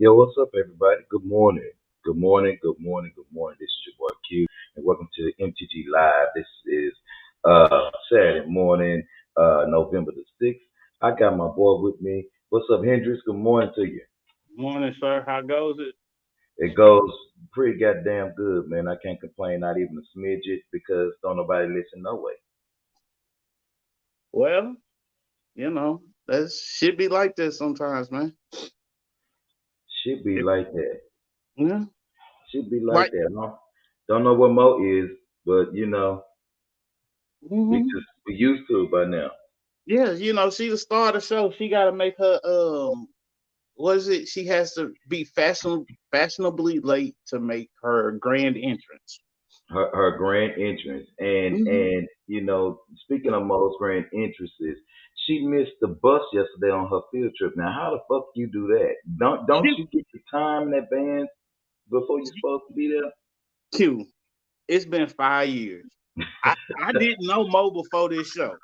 Yo, what's up, everybody? Good morning. Good morning. Good morning. Good morning. This is your boy Q, and welcome to MTG Live. This is Saturday morning, November the 6th. I got my boy with me. What's up, Hendrix? Good morning to you. Morning, sir. How goes it? It goes pretty goddamn good, man. I can't complain, not even a smidget, because don't nobody listen no way. Well, that should be like this sometimes, man. Should be It, like that. yeah, Should be like right. that, huh? Don't know what Mo is, but we hmm just we used to it by now. Yeah, she the star of the show. She got to make her what is it? She has to be fashionably late to make her grand entrance. Her grand entrance. And hmm speaking of most grand entrances, she missed the bus yesterday on her field trip. Now, how the fuck you do that? Don't Q, you get the time in advance before you're supposed to be there? Q. It's been 5 years. I didn't know Mo before this show.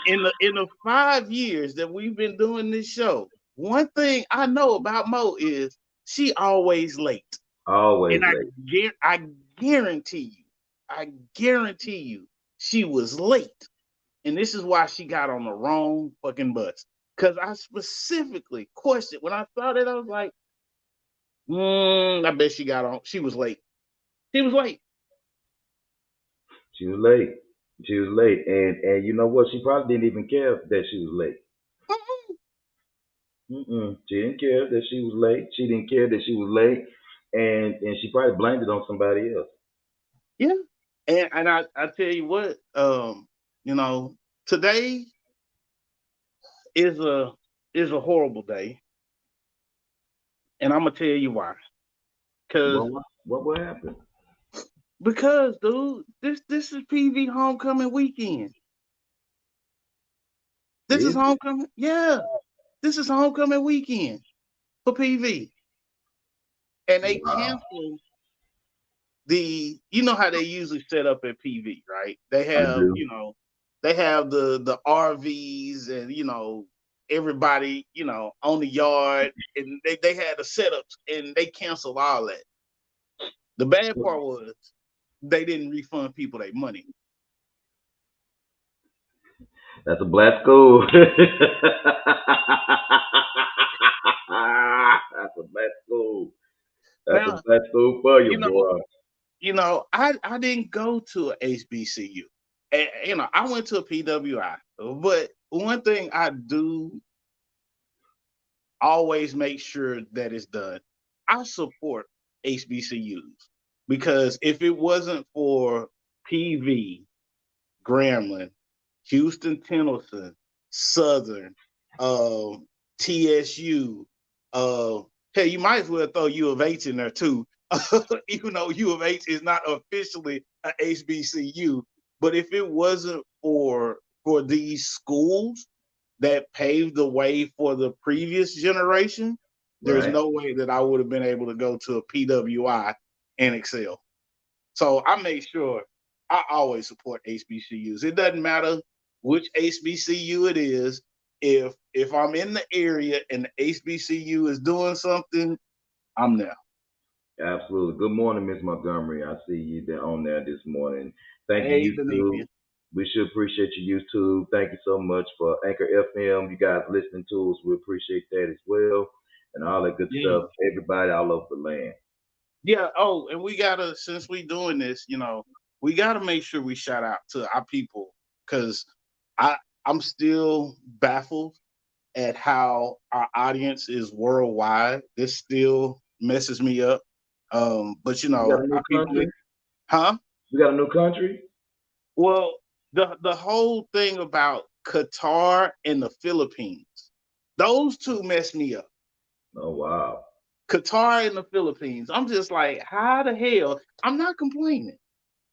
In the 5 years that we've been doing this show, one thing I know about Mo is she always late. Always And late. I guarantee you, I guarantee you, she was late. And this is why she got on the wrong fucking bus. Cause I specifically questioned when I saw that, I was like, I bet she got on. She was late. She was late. She was late. She was late, and you know what? She probably didn't even care that she was late. Mm-mm. She didn't care that she was late. She didn't care that she was late, and she probably blamed it on somebody else. Yeah. And I tell you what, you know, today is a horrible day, and I'm gonna tell you why. Cause What happened? because dude, this is PV homecoming weekend. This is Is it? homecoming. Yeah, this is homecoming weekend for PV, and they Wow. canceled the. You know how they usually set up at PV, right? They I have do. they have the RVs and everybody on the yard, and they had the setups, and they canceled all that. The bad part was they didn't refund people their money. That's a black school. That's a black school. That's a Now, black school for you, you know, boy. I didn't go to a HBCU. And, I went to a PWI. But one thing I do always make sure that it's done. I support HBCUs because if it wasn't for PV, Grambling, Houston Pendleton, Southern, uh, TSU, uh, hey, you might as well throw U of H in there too, even though U of H is not officially a HBCU. But if it wasn't for these schools that paved the way for the previous generation, there's Right? no way that I would have been able to go to a PWI and excel. So I make sure I always support HBCUs. It doesn't matter which HBCU it is. If I'm in the area and the HBCU is doing something, I'm there. Absolutely. Good morning, Miss Montgomery. I see you there on there this morning. Thank Hey, you, YouTube. Benevia. We should appreciate you, YouTube. Thank you so much for Anchor FM. You guys listening to us. We appreciate that as well. And all that good Yeah. stuff. Everybody all over the land. Yeah. Oh, and we gotta since we doing this, we gotta make sure we shout out to our people because I I'm still baffled at how our audience is worldwide. This still messes me up. But We got a new our people, country. huh? We got a new country. Well, the whole thing about Qatar and the Philippines, those two mess me up. Oh, wow. Qatar and the Philippines. I'm just like, how the hell? I'm not complaining,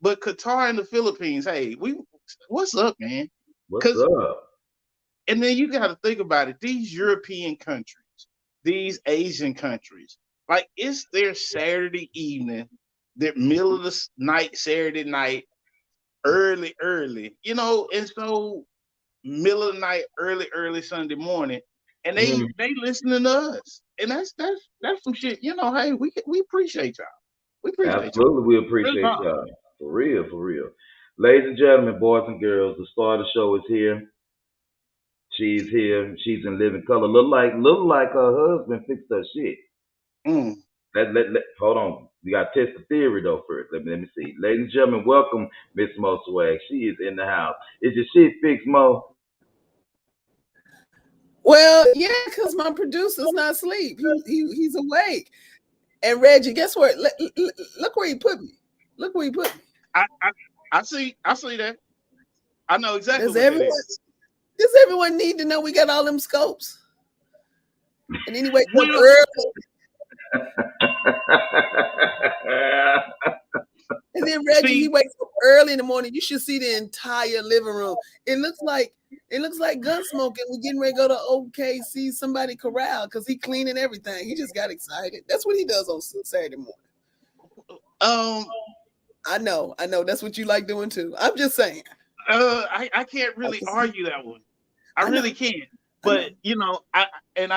but Qatar and the Philippines. Hey, what's up, man? What's Because up? and then you got to think about it. These European countries, these Asian countries, like it's their Saturday evening, their middle of the night, Saturday night, early, and so middle of the night, early Sunday morning. and Mhm. they listening to us, and that's some shit. You know, hey, we appreciate y'all. We appreciate y'all. Absolutely, we Real appreciate talk. y'all. For real, for real. Ladies and gentlemen, boys and girls, the star of the show is here. She's here. She's in living color. Look like her husband fixed her shit. Mm. Hold on. We got to test the theory though first. Let me see. Ladies and gentlemen, welcome Miss Mo Swag. She is in the house. Is your shit fixed, Mo? Well, yeah, because my producer's not asleep. He's awake. And Reggie, guess what? Look where he put me. Look where he put me. I see that. I know exactly Does what that is. everyone need to know we got all them scopes? And then he wakes up Well, early. And then Reggie, he see, wakes up early in the morning. You should see the entire living room. It looks like Gunsmoke, and we're getting ready to go to OKC somebody corral because he cleaning everything. He just got excited. That's what he does on Saturday morning. I know. That's what you like doing too. I'm just saying. I can't really argue that one. I really can't. But you know, I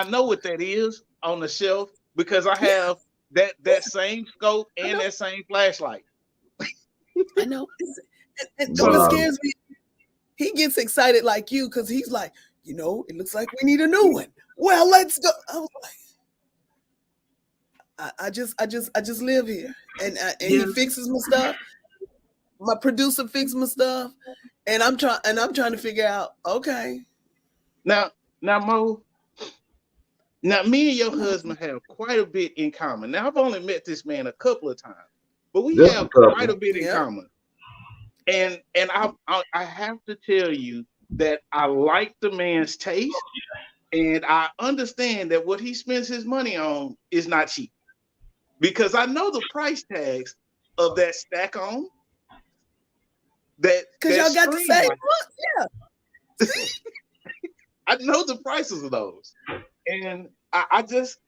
know what that is on the shelf because I have that same scope and that same flashlight. I know. And So, what scares me, he gets excited like you because he's like, you know, it looks like we need a new one. Well, let's go. I was like, I just live here, and he fixes my stuff. My producer fixes my stuff, and I'm trying to figure out. Okay, now Mo, now me and your husband have quite a bit in common. Now I've only met this man a couple of times, but we Just a have couple. quite a bit in common. And I have to tell you that I like the man's taste, and I understand that what he spends his money on is not cheap because I know the price tags of that stack on because y'all got the screen same light. one. I know the prices of those, and I just,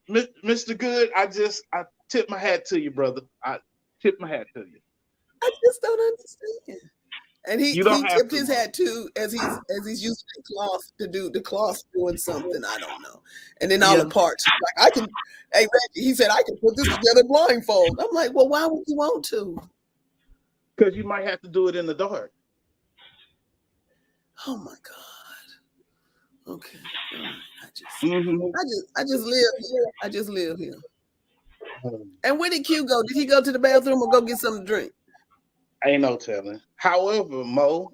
Mr. Good, I tip my hat to you, brother. I tip my hat to you. I just don't understand. And he You don't have tipped to, his Mo. hat too as he's using the cloth to do the cloth doing something, I don't know. And then all the parts. Like I can hey Reggie, he said I can put this together blindfold. I'm like, well, why would you want to? Because you might have to do it in the dark. Oh my God. Okay. All right. Mm-hmm. I just live here. I just live here. And where did Q go? Did he go to the bathroom or go get something to drink? Ain't no telling. However, Mo,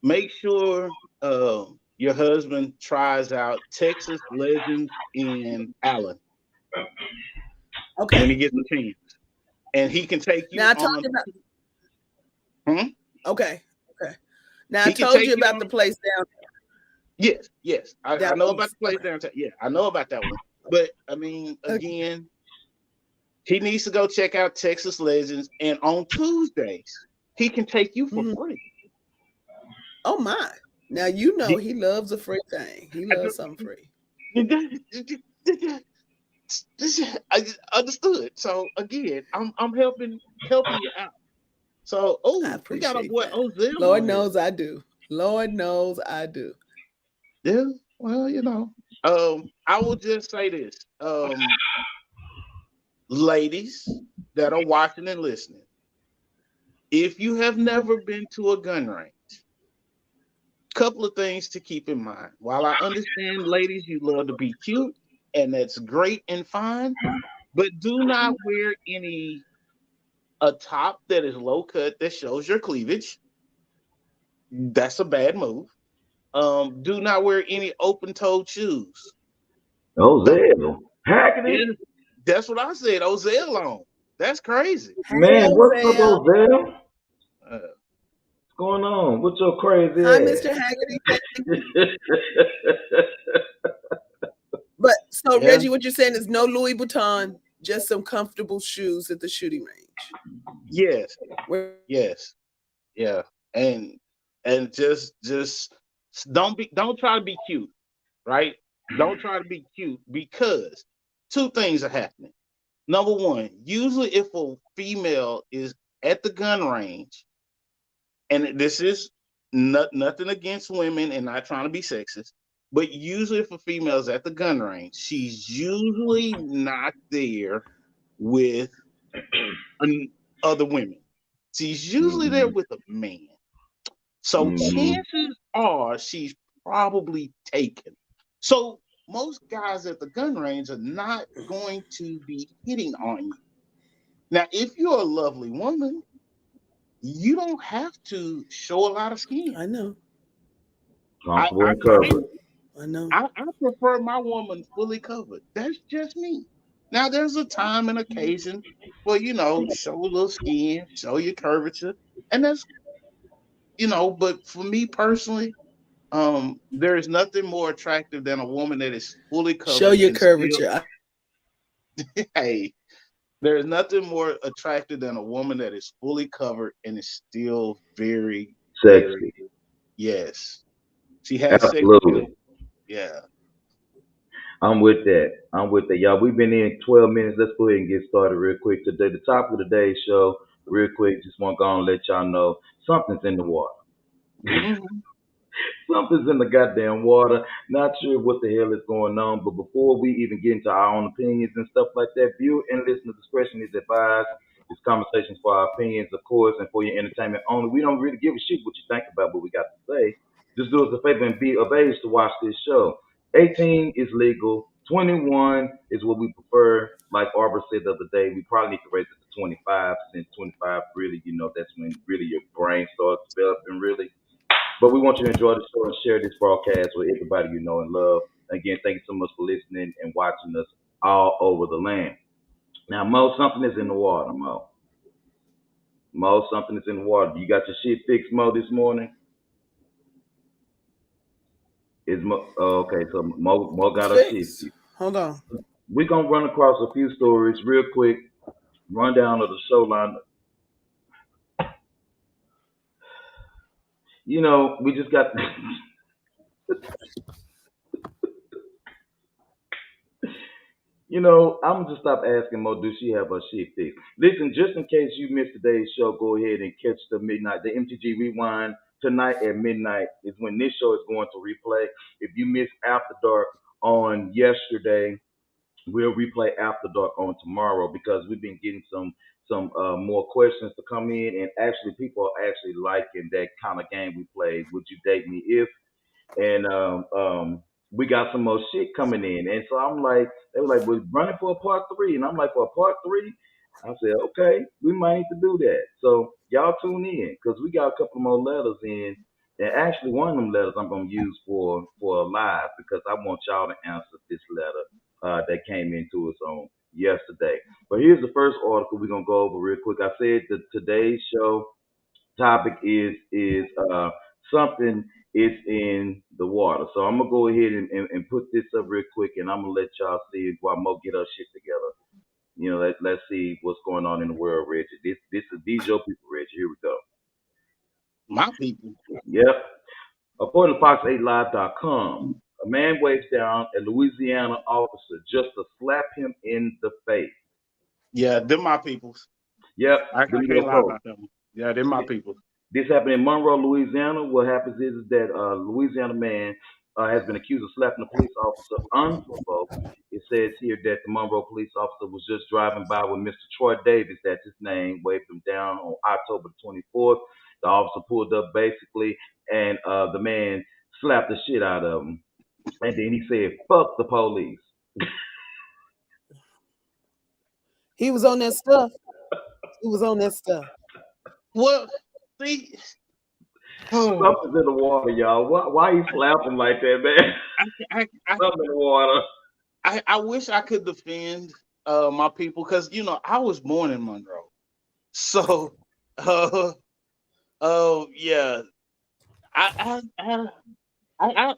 make sure your husband tries out Texas Legends in Allen when he gets a chance, and he can take you now I on. told you about. Okay. Now I He can told take you you about on the place down. Yes. I know about the place downtown. Yeah, I know about that one. But I mean, again, he needs to go check out Texas Legends, and on Tuesdays he can take you for free. Oh my! Now you know he loves a free thing. He loves something free. I understood. So again, I'm helping you out. So we got our boy Ozell. Lord knows I do. Lord knows I do. Yeah. Well, you know. I will just say this. Ladies that are watching and listening, if you have never been to a gun range, couple of things to keep in mind. While I understand, ladies, you love to be cute, and that's great and fine, but do not wear a top that is low cut that shows your cleavage. That's a bad move. Do not wear any open toed shoes. Ozell. Hackney. Yeah, that's what I said. Ozell on. That's crazy. Man, what's up, Ozell? What's going on? What's your crazy Hi, ass? Mr. Haggerty. But so Reggie, what you're saying is no Louis Vuitton, just some comfortable shoes at the shooting range. Yes. Yes. Yeah. And just don't try to be cute, right? Don't try to be cute because two things are happening. Number one, usually if a female is at the gun range, and this is nothing against women and not trying to be sexist, But usually for females at the gun range, she's usually not there with other women. She's usually there Mhm. with a man. So Mhm. chances are she's probably taken. So most guys at the gun range are not going to be hitting on you. Now, if you're a lovely woman, you don't have to show a lot of skin. I know. I Comfortable I, and I covered. I know. I prefer my woman fully covered. That's just me. Now there's a time and occasion for show a little skin, show your curvature, and that's But for me personally, there is nothing more attractive than a woman that is fully Show covered your and still. curvature. Hey, there is nothing more attractive than a woman that is fully covered and is still very, very. Sexy. Yes, she has sex appeal. Absolutely. Yeah. I'm with that. I'm with that. Y'all, we've been in 12 minutes. Let's go ahead and get started real quick. Today, the top of the day show, real quick, just want to go and let y'all know something's in the water. Mhm. Something's in the goddamn water. Not sure what the hell is going on, but before we even get into our own opinions and stuff like that, view and listener discretion is advised. This conversation's for our opinions, of course, and for your entertainment only. We don't really give a shit what you think about what we got to say. Just do us a favor and be of age to watch this show. 18 is legal. 21 is what we prefer. Like Arbor said the other day, we probably need to raise it to 25 since 25 really, that's when really your brain starts developing really. But we want you to enjoy the show and share this broadcast with everybody you know and love. Again, thank you so much for listening and watching us all over the land. Now, Mo, something is in the water, Mo. Mo, something is in the water. You got your shit fixed, Mo, this morning? Is Mo okay? So Mo got her shit Fix. fixed. Hold on. We're gonna run across a few stories real quick. Rundown of the show line. We just got. I'm gonna just stop asking Mo, does she have her shit fixed? Listen, just in case you missed today's show, go ahead and catch the MTG Rewind tonight at midnight is when this show is going to replay. If you missed After Dark on yesterday, we'll replay After Dark on tomorrow because we've been getting some more questions to come in, and actually people are actually liking that kind of game we played. Would you date me if? And we got some more shit coming in. And so I'm like, they were like, we're running for a part three. And I'm like, for a part three? I said, okay, we might need to do that. So y'all tune in because we got a couple more letters in. And actually, one of them letters I'm going to use for a live because I want y'all to answer this letter that came into us on yesterday. But here's the first article we're going to go over real quick. I said that today's show topic is something is in the water. So I'm gonna go ahead and put this up real quick, and I'm gonna let y'all see while Mo get her shit together. Let's see what's going on in the world, Reggie. These your people, Reggie. Here we go. My people. Yep. According to Fox8Live.com, a man waves down a Louisiana officer just to slap him in the face. Yeah, they're my peoples. Yep, I them can't your lie folks. about them. Yeah, they're my people. This happened in Monroe, Louisiana. What happens is that a Louisiana man has been accused of slapping a police officer unprovoked. It says here that the Monroe police officer was just driving by with Mr. Troy Davis, that's his name, waved him down on October 24th. The officer pulled up basically, and the man slapped the shit out of him. And then he said, fuck the police. He was on that stuff. He was on that stuff. Well, see, Something's in the water, y'all. Why you slapping like that, man? I, I, Something in the water. I wish I could defend my people because I was born in Monroe, so yeah, I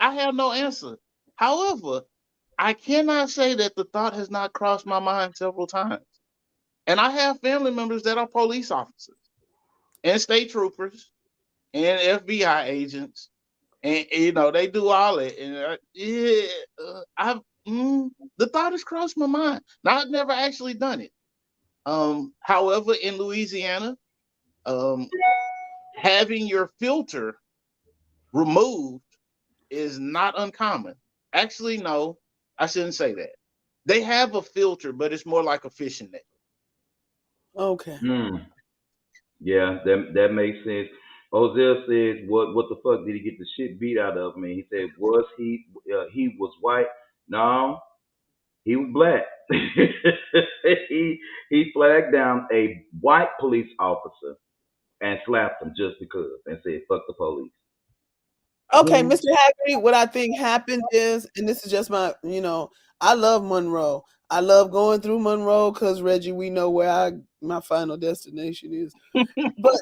have no answer. However, I cannot say that the thought has not crossed my mind several times, and I have family members that are police officers and state troopers and FBI agents, and they do all it, and I've the thought has crossed my mind. Now I've never actually done it. However, in Louisiana, um, having your filter removed is not uncommon. Actually, no, I shouldn't say that. They have a filter, but it's more like a fishing net. Okay. Yeah, that makes sense. Ozell says, "What the fuck did he get the shit beat out of him?" And he said, "Was he was white? No, he was black. he flagged down a white police officer and slapped him just because, and said, 'Fuck the police.'" Okay, Mr. Haggerty, what I think happened is, and this is just my, I love Monroe. I love going through Monroe because Reggie, we know where my final destination is. But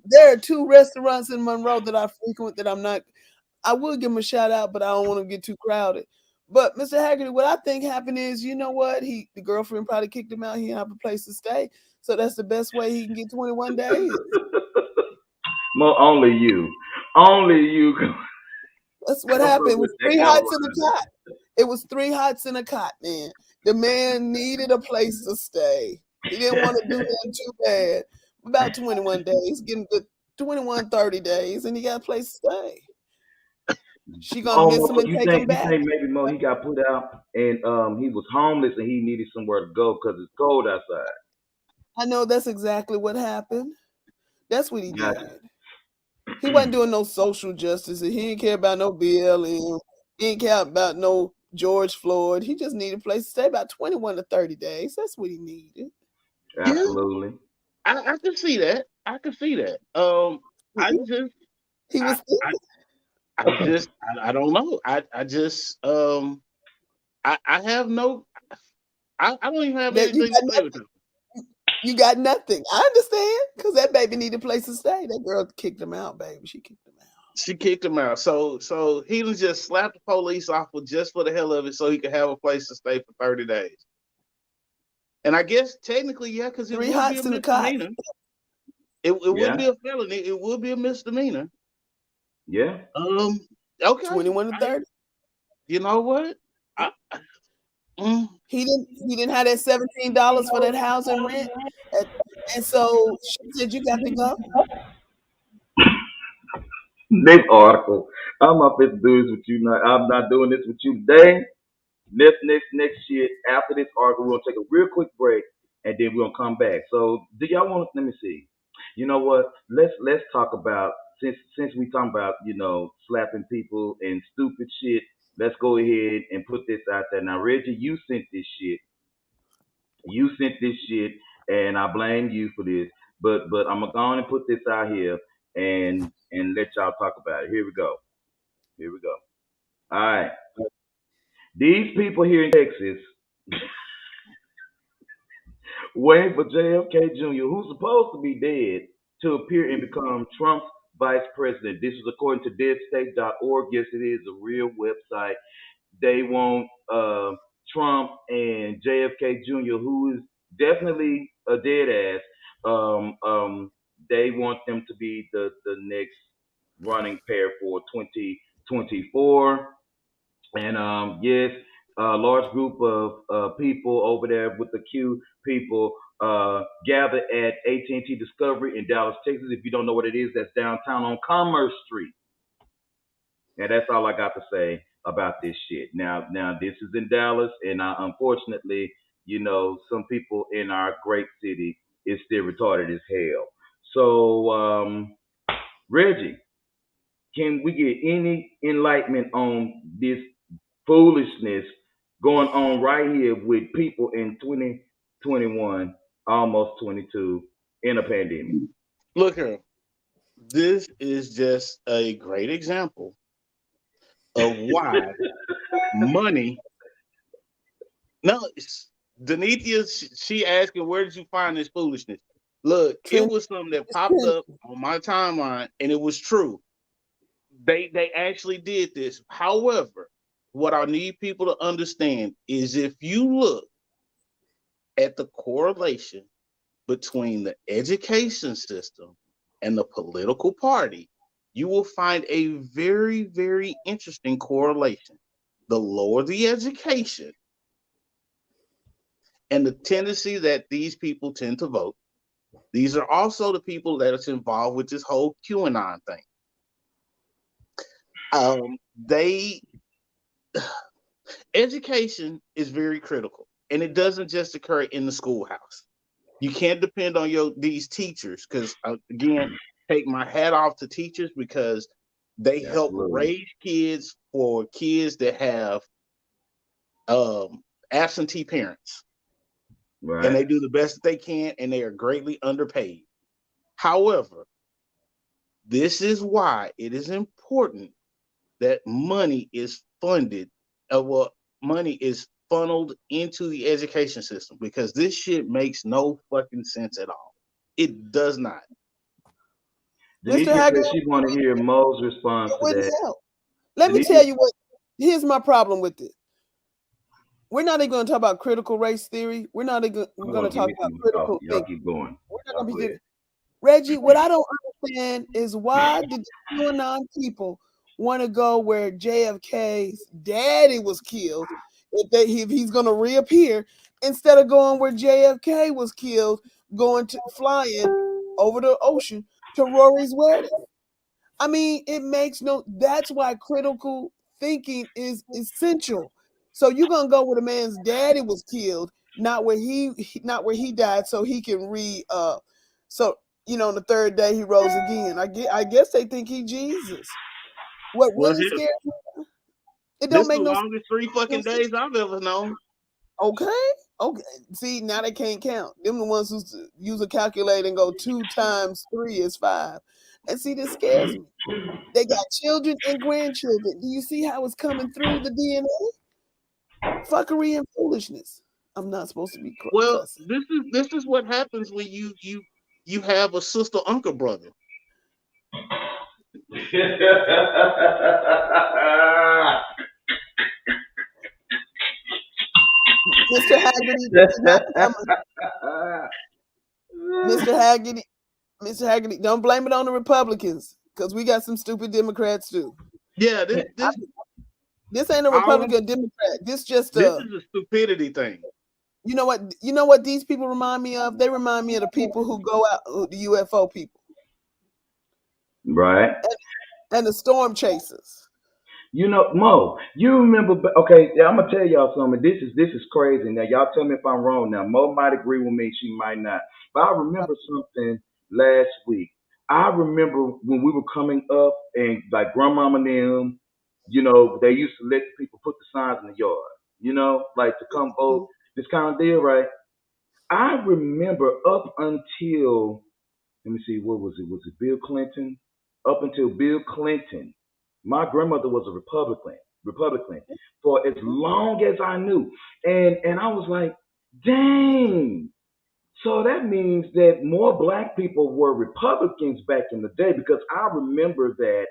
there are 2 restaurants in Monroe that I frequent that I will give them a shout out, but I don't want to get too crowded. But Mr. Haggerty, what I think happened is, you know what? The girlfriend probably kicked him out. He didn't have a place to stay. So that's the best way he can get 21 days. Only you. Only you. That's what happened. It was 3 hots in a cot. It was 3 hots in a cot, man. The man needed a place to stay. He didn't want to do that too bad. About 21 days, getting good 21, 30 days, and he got a place to stay. She gonna miss him and take him back. You think maybe Mo he got put out and he was homeless and he needed somewhere to go because it's cold outside. I know that's exactly what happened. That's what he Gotcha. did. He wasn't doing no social justice. He didn't care about no BLM. He didn't care about no George Floyd. He just needed a place to stay about 21 to 30 days. That's what he needed. Absolutely. Yeah, I can see that. I can see that. He was I don't know. I have no. I don't even have anything to say with him. You got nothing. I understand because that baby needed a place to stay. That girl kicked him out, baby. She kicked him out. She kicked him out. So he was just slapped the police off just for the hell of it, so he could have a place to stay for 30 days. And I guess technically, yeah, because it would be a misdemeanor. It wouldn't be a felony. It would be a misdemeanor. Yeah. Okay. 21 to 30. You know what? He didn't have that $17 for that housing rent, and so she said, "You got to go." Next article. I'm up to do this with you. I'm not doing this with you today. Next shit. After this article, we're gonna take a real quick break, and then we're gonna come back. So, do y'all want? Let me see. You know what? Let's talk about since we talking about slapping people and stupid shit. Let's go ahead and put this out there. Now, Reggie, you sent this shit. And I blame you for this. But I'm gonna go on and put this out here and let y'all talk about it. Here we go. All right. These people here in Texas waiting for JFK Jr., who's supposed to be dead, to appear and become Trump's vice president. This is according to deadstate.org. Yes, it is a real website. They want Trump and JFK Jr., who is definitely a dead ass. They want them to be the next running pair for 2024. And yes, a large group of people over there with the Q people gathered at AT&T Discovery in Dallas, Texas. If you don't know what it is, that's downtown on Commerce Street. And that's all I got to say about this shit. Now this is in Dallas, and unfortunately, some people in our great city is still retarded as hell. So, Reggie, can we get any enlightenment on this foolishness going on right here with people in 2021, almost 22, in a pandemic? Look here. This is just a great example of why money. No, Denithia, she asking, where did you find this foolishness? Look, it was something that popped up on my timeline, and it was true. They actually did this. However, what I need people to understand is if you look at the correlation between the education system and the political party, you will find a very, very interesting correlation. The lower the education and the tendency that these people tend to vote, these are also the people that are involved with this whole QAnon thing. They education is very critical, and it doesn't just occur in the schoolhouse. You can't depend on these teachers because, again, take my hat off to teachers because they help Absolutely. raise kids for kids that have absentee parents, and Right. they do the best that they can, and they are greatly underpaid. However, this is why it is important that money is funded, money is funneled into the education system because this shit makes no fucking sense at all. It does not. Mr. Denisha Haggard, said she want to hear Mo's response it to wouldn't that. help. Let me Denisha, tell you what. Here's my problem with it. We're not even going to talk about critical race theory. We're not even hold going to on, give talk me about some. critical Y'all thinking. keep going. We're not Y'all going to go be ahead. doing. Reggie, what I don't understand is why did the QAnon people want to go where JFK's daddy was killed if he's going to reappear instead of going where JFK was killed, flying over the ocean to Rory's wedding. I mean, it makes no. That's why critical thinking is essential. So you're gonna go where the man's daddy was killed, not where not where he died, so he can so on the third day he rose again. I guess they think he Jesus. What Well, really hell, scares me? It this don't is the make no longest 3 fucking sense. days I've ever known. Okay. Okay. See, now they can't count. Them the ones who use a calculator and go 2 times 3 is 5. And see, this scares me. They got children and grandchildren. Do you see how it's coming through the DNA? Fuckery and foolishness. I'm not supposed to be Well, cussing. this is what happens when you have a sister uncle brother. Mr. Haggerty, this is not Mr. Haggerty. Mr. Haggerty, don't blame it on the Republicans because we got some stupid Democrats too. Yeah, This ain't a Republican Democrat. This just this is a stupidity thing. You know what? You know what these people remind me of? They remind me of the people who go out, the UFO people, Right. and the storm chasers. You know, Mo, you remember? Okay, yeah, I'm gonna tell y'all something. This is crazy. Now, y'all tell me if I'm wrong. Now, Mo might agree with me. She might not. But I remember something last week. I remember when we were coming up, and like grandmama and them, they used to let people put the signs in the yard. Like to come vote. This kind of deal, right? I remember up until, let me see, what was it? Was it Bill Clinton? Up until Bill Clinton, my grandmother was a Republican for as long as I knew. And I was like, dang. So that means that more black people were Republicans back in the day because I remember that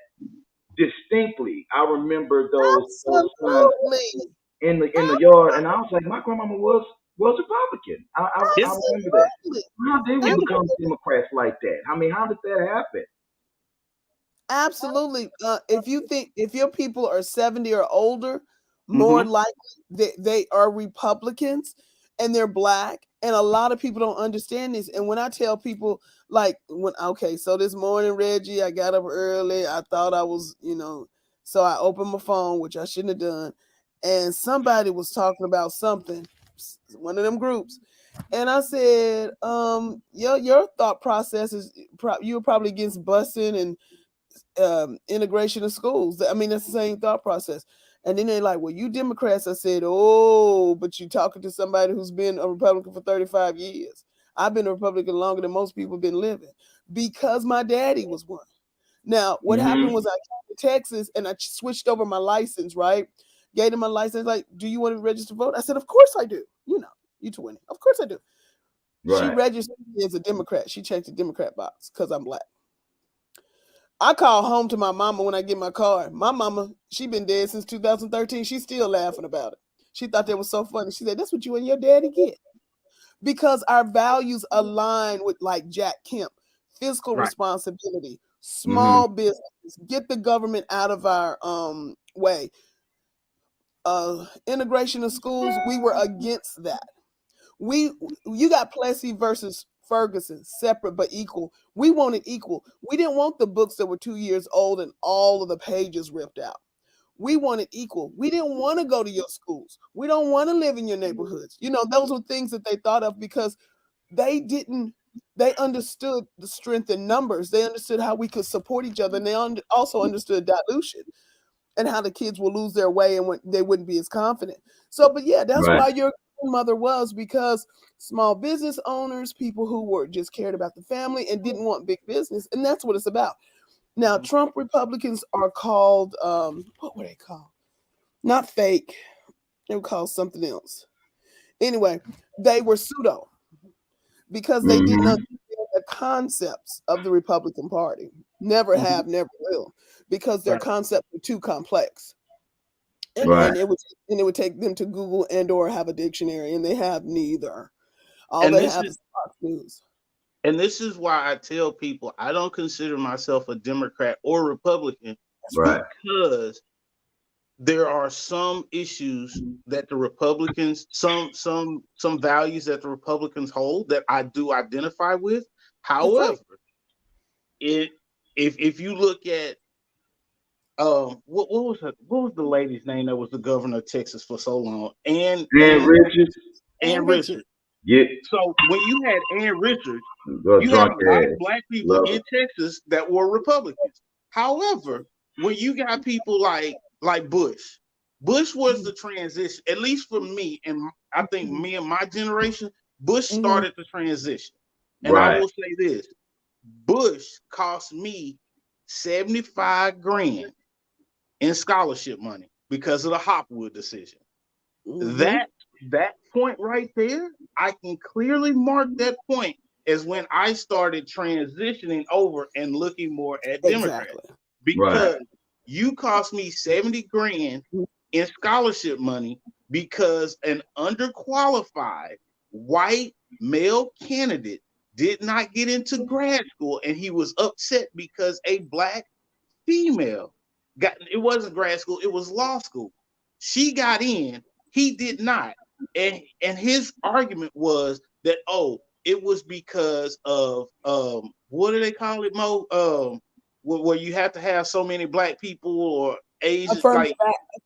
distinctly. I remember those signs Absolutely. in the yard, and I was like, my grandmama was Republican. I remember that. Absolutely. How did we become Democrats like that? I mean, how did that happen? Absolutely. If your people are 70 or older, more Mm-hmm. likely they are Republicans and they're black. And a lot of people don't understand this. And when I tell people, so this morning, Reggie, I got up early. I thought I was, so I opened my phone, which I shouldn't have done. And somebody was talking about something, one of them groups. And I said, your thought process is you're probably against busing and integration of schools. I mean, that's the same thought process. And then they're like, well, you Democrats. I said, oh, but you're talking to somebody who's been a Republican for 35 years. I've been a Republican longer than most people have been living because my daddy was one. Now, what happened was I came to Texas and I switched over my license, right? Gave them my license, like, do you want to register to vote? I said, of course I do. You 20. Of course I do. Right. She registered me as a Democrat. She checked the Democrat box because I'm black. I call home to my mama when I get my car. My mama, she been dead since 2013. She's still laughing about it. She thought that was so funny. She said, that's what you and your daddy get. Because our values align with like Jack Kemp, fiscal responsibility, small business, get the government out of our way. Integration of schools, we were against that. You got Plessy versus Ferguson, separate but equal. We wanted equal. We didn't want the books that were 2 years old and all of the pages ripped out. We wanted equal. We didn't want to go to your schools. We don't want to live in your neighborhoods. You know, those were things that they thought of because they understood the strength in numbers. They understood how we could support each other. And they also understood dilution and how the kids will lose their way and they wouldn't be as confident. So, but yeah, that's Right. why your grandmother was, because small business owners, people who were just cared about the family and didn't want big business. And that's what it's about. Now, Trump Republicans are called, what were they called? Not fake. They were called something else. Anyway, they were pseudo because they didn't understand the concepts of the Republican Party. Never have, never will, because their Right. concepts are too complex. And, Right. and it would take them to Google and or have a dictionary, and they have neither. All And they this have is is Fox News. and this is why I tell people I don't consider myself a Democrat or Republican Right. because there are some issues that the Republicans, some values that the Republicans hold that I do identify with. However, if you look at what was the lady's name that was the governor of Texas for so long? Ann Richards. Richards. Yeah. So when you had Ann Richards, you have Drunk a lot ass. of black people Love in it. Texas that were Republicans. However, when you got people like Bush was the transition, at least for me, and I think me and my generation, Bush started the transition. And I Right. will say this: Bush cost me 75 grand in scholarship money because of the Hopwood decision. That point right there, I can clearly mark that point as when I started transitioning over and looking more at Democrats. Exactly. Because you cost me 70 grand in scholarship money because an underqualified white male candidate did not get into grad school, and he was upset because a black female it wasn't grad school, it was law school. She got in, he did not. And his argument was that, it was because of what do they call it, Mo? Where you have to have so many black people or Asian, Affirmative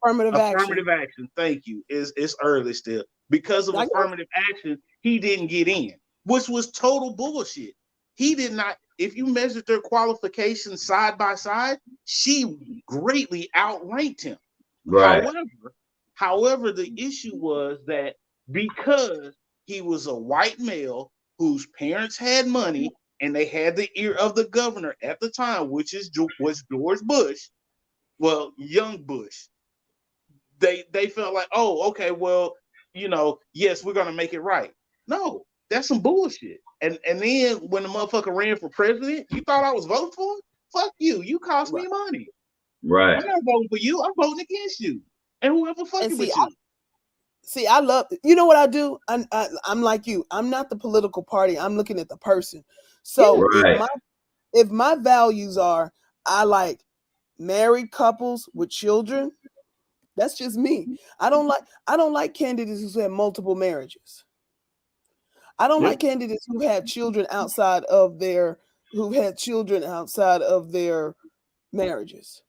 affirmative action. action. Thank you. It's early still. Because of affirmative action, he didn't get in, which was total bullshit. He did not. If you measured their qualifications side by side, she greatly outranked him. Right. However, the issue was that because he was a white male whose parents had money and they had the ear of the governor at the time, which was George Bush, well, young Bush, they felt like, oh, okay, well, yes, we're gonna make it right. No, that's some bullshit. And then when the motherfucker ran for president, you thought I was voting for him? Fuck you. You cost me money. Right. I'm not voting for you. I'm voting against you. And whoever fucking with you. I love, you know what I do? I'm like you. I'm not the political party. I'm looking at the person. So if my values are, I like married couples with children, that's just me. I don't like candidates who have multiple marriages. I don't like candidates who've had children outside of their marriages.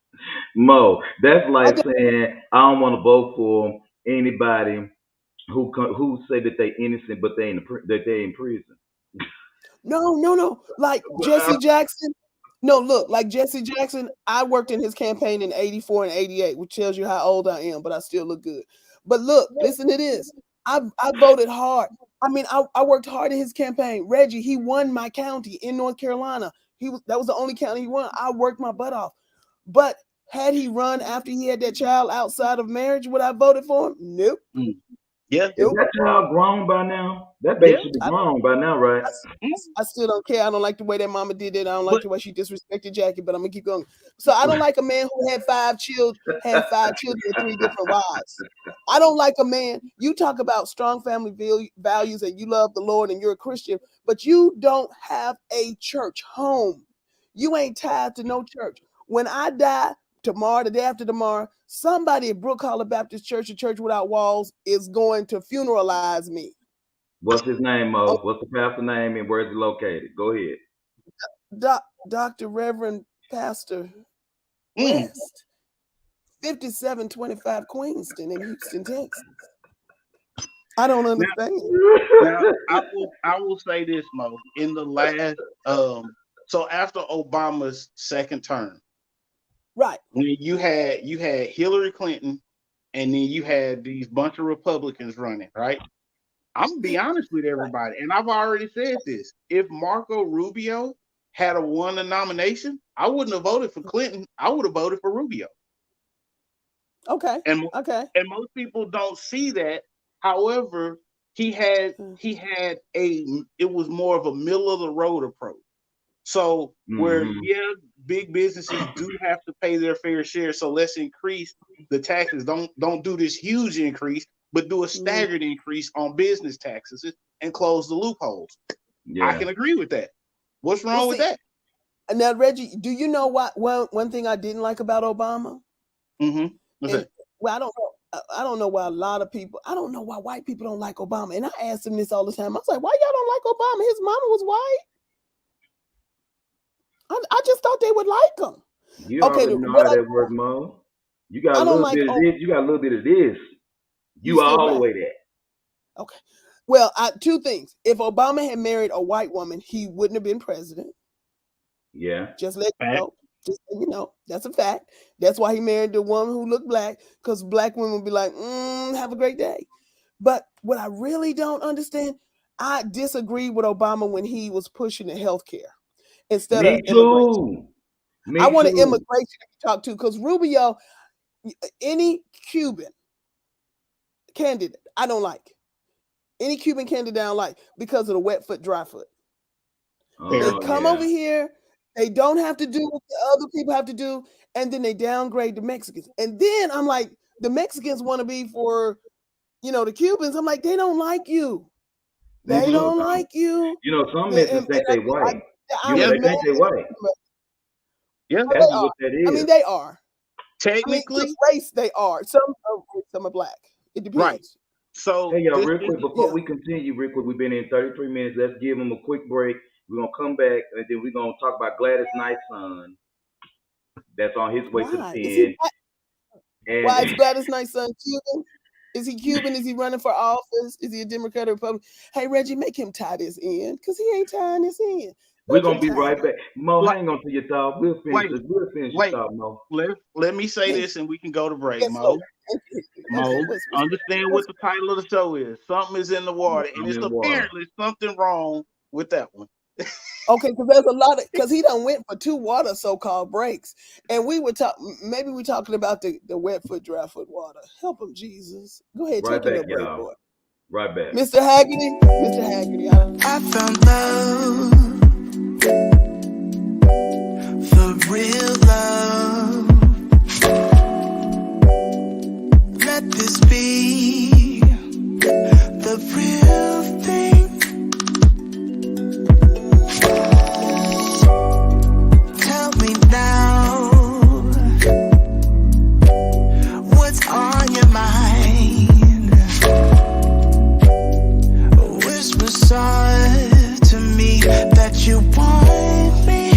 Mo, that's like saying I don't want to vote for anybody who say that they innocent but they in prison. No. Like Jesse Jackson. No, look, like Jesse Jackson, I worked in his campaign in 84 and 88, which tells you how old I am, but I still look good. But look, listen to this. I voted hard. I mean, I worked hard in his campaign. Reggie, he won my county in North Carolina. That was the only county he won. I worked my butt off. But had he run after he had that child outside of marriage, would I voted for him? Nope. Yeah. Is that child grown by now? That baby should be grown by now, right? I still don't care. I don't like the way that mama did it. I don't like the way she disrespected Jackie, but I'm gonna keep going. So I don't like a man who had five children with 3 different wives. I don't like a man. You talk about strong family values and you love the Lord and you're a Christian, but you don't have a church home. You ain't tied to no church. When I die tomorrow, the day after tomorrow, somebody at Brook Hollow Baptist Church, a church without walls, is going to funeralize me. What's his name, Mo? What's the pastor name and where's he located? Go ahead. Dr. Reverend Pastor West. 5725 Queenston in Houston, Texas. I don't Now, understand. now I will say this, Mo. In the last so after Obama's second term, Right. when you had Hillary Clinton and then you had these bunch of Republicans running, right? I'm gonna be honest with everybody, and I've already said this. If Marco Rubio had won the nomination, I wouldn't have voted for Clinton. I would have voted for Rubio. Okay. And Okay. and most people don't see that. However, he had it was more of a middle of the road approach. So where big businesses do have to pay their fair share, so let's increase the taxes. Don't do this huge increase, but do a staggered increase on business taxes and close the loopholes. I can agree with that. What's wrong with that? Now, Reggie, do you know what one thing I didn't like about Obama? Well, I don't know why a lot of people. I don't know why white people don't like Obama. And I ask them this all the time. I was like, why y'all don't like Obama? His mama was white. I just thought they would like him. You already know how that works, Mo. You got a little bit of this. You got a little bit of this. You all the way there. Okay. Well, two things. If Obama had married a white woman, he wouldn't have been president. Yeah. Just let you know. Just so you know, that's a fact. That's why he married the woman who looked black, because black women would be like, have a great day. But what I really don't understand, I disagree with Obama when he was pushing the health care instead of immigration. I want an immigration to talk to, because Rubio, any Cuban candidate, I don't like. Any Cuban candidate I don't like because of the wet foot, dry foot. They come over here. They don't have to do what the other people have to do, and then they downgrade the Mexicans. And then I'm like, the Mexicans want to be for, the Cubans. I'm like, they don't like you. They don't like you. Some Mexicans think they white. They think they white. Yeah, that's what that is. I mean, they are. Technically, race they are. Some are black. It depends. Right. So, hey, y'all, real quick, before we continue, we've been in 33 minutes. Let's give them a quick break. We're going to come back, and then we're going to talk about Gladys Knight's son that's on his way to the pen. Why is Gladys Knight's son Cuban? Is he Cuban? Is he running for office? Is he a Democrat or Republican? Hey, Reggie, make him tie this in, because he ain't tying this in. We're going to be right back. Mo, hang on to your thought. We'll finish your thought, Mo. Let me say this, and we can go to break, Mo. Mo, understand what the title of the show is. Something is in the water, and it's apparently something wrong with that one. Okay, because there's a lot of, because he done went for 2 water so-called breaks, and we were maybe we're talking about the wet foot, dry foot water. Help him, Jesus. Go ahead, right take back, a break, y'all. boy. Right back. Mr. Haggerty, I found love, the real love. Let this be the real thing. Tell me now, what's on your mind? Whisper soft to me that you want me.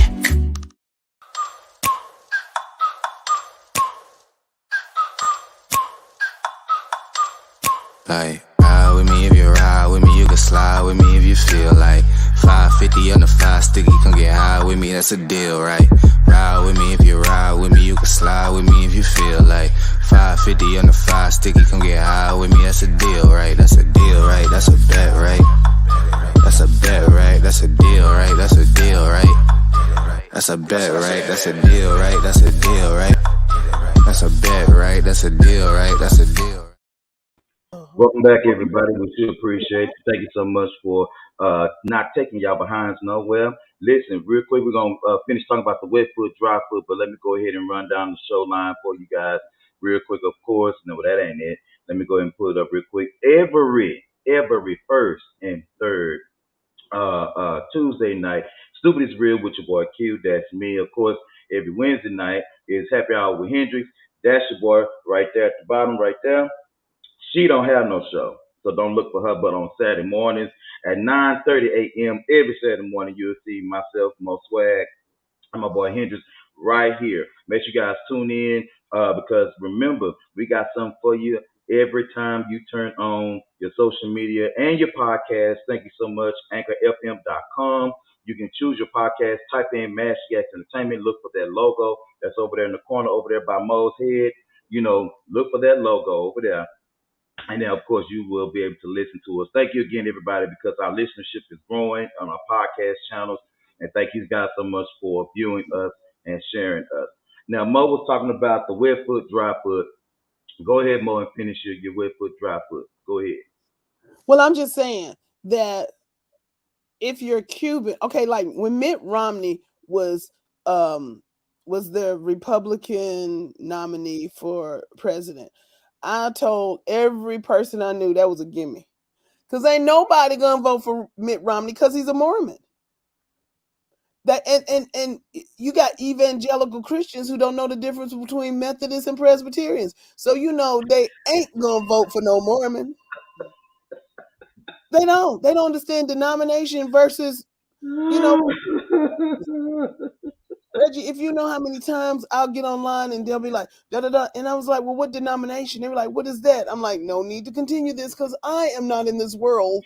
Like, ride with me if you ride with me, you can slide with me if you feel like 550 on the fly sticky, come get high with me, that's a deal, right? Ride with me if you ride with me, you can slide with me if you feel like 550 on the fly sticky, come get high with me, that's a deal, right? That's a deal, right? That's a bet, right? That's a bet, right? That's a deal, right? That's a deal, right? That's a bet, right? That's a deal, right? That's a deal, right? That's a bet, right? That's a deal, right? That's a deal. Welcome back, everybody. We sure appreciate it. Thank you so much for not taking y'all behinds nowhere. Listen, real quick, we're going to finish talking about the wet foot, dry foot, but let me go ahead and run down the show line for you guys real quick, of course. No, that ain't it. Let me go ahead and pull it up real quick. Every first and third Tuesday night, Stupid is Real with your boy Q. That's me. Of course, every Wednesday night is Happy Hour with Hendrix. That's your boy right there at the bottom right there. She don't have no show, so don't look for her. But on Saturday mornings at 9:30 a.m. every Saturday morning, you'll see myself, Mo Swag, and my boy Hendrix right here. Make sure you guys tune in because remember, we got something for you every time you turn on your social media and your podcast. Thank you so much, AnchorFM.com. You can choose your podcast, type in Master Gas Entertainment, look for that logo that's over there in the corner, over there by Mo's head. Look for that logo over there. And then, of course, you will be able to listen to us. Thank you again, everybody, because our listenership is growing on our podcast channels. And thank you guys so much for viewing us and sharing us. Now, Mo was talking about the wet foot, dry foot. Go ahead, Mo, and finish your wet foot, dry foot. Go ahead. Well, I'm just saying that if you're Cuban, okay, like when Mitt Romney was the Republican nominee for president, I told every person I knew that was a gimme. Because ain't nobody gonna vote for Mitt Romney because he's a Mormon. That and you got evangelical Christians who don't know the difference between Methodists and Presbyterians. So they ain't gonna vote for no Mormon. They don't understand denomination versus, Reggie, if you know how many times I'll get online and they'll be like, da da da. And I was like, well, what denomination? They were like, what is that? I'm like, no need to continue this because I am not in this world